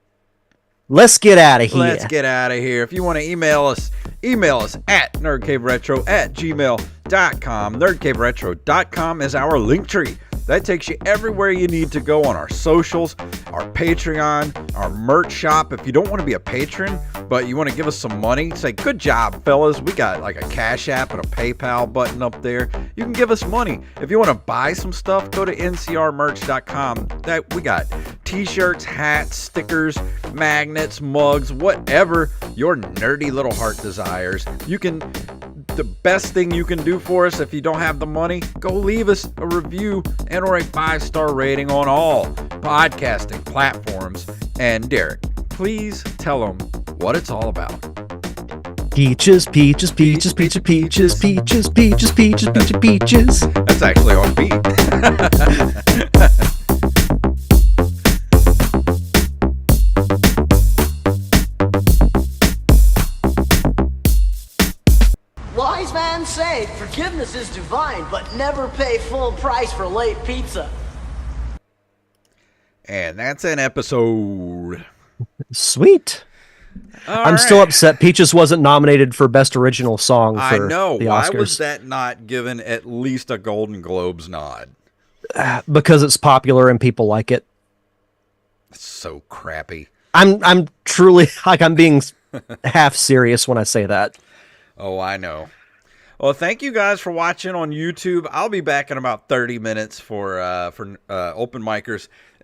Let's get out of here. Let's get out of here. If you want to email us at nerdcaveretro@gmail.com. Nerdcaveretro.com is our link tree. That takes you everywhere you need to go on our socials, our Patreon, our merch shop. If you don't want to be a patron, but you want to give us some money, say, good job, fellas. We got like a Cash App and a PayPal button up there. You can give us money. If you want to buy some stuff, go to ncrmerch.com. We got t-shirts, hats, stickers, magnets, mugs, whatever your nerdy little heart desires. The best thing you can do for us, if you don't have the money, go leave us a review and or a 5-star rating on all podcasting platforms. And Derek, please tell them what it's all about. Peaches, peaches, peaches, peaches, peaches, peaches, peaches, peaches, peaches, peaches. That's actually on beat. Wise man say forgiveness is divine, but never pay full price for late pizza. And that's an episode. Sweet. I'm still upset Peaches wasn't nominated for Best Original Song for I know. the Why Oscars. was that not given at least a Golden Globes nod? Because it's popular and people like it. It's so crappy. I'm truly, like, I'm being half serious when I say that. Oh, I know. Well, thank you guys for watching on YouTube. I'll be back in about 30 minutes for Open Micers.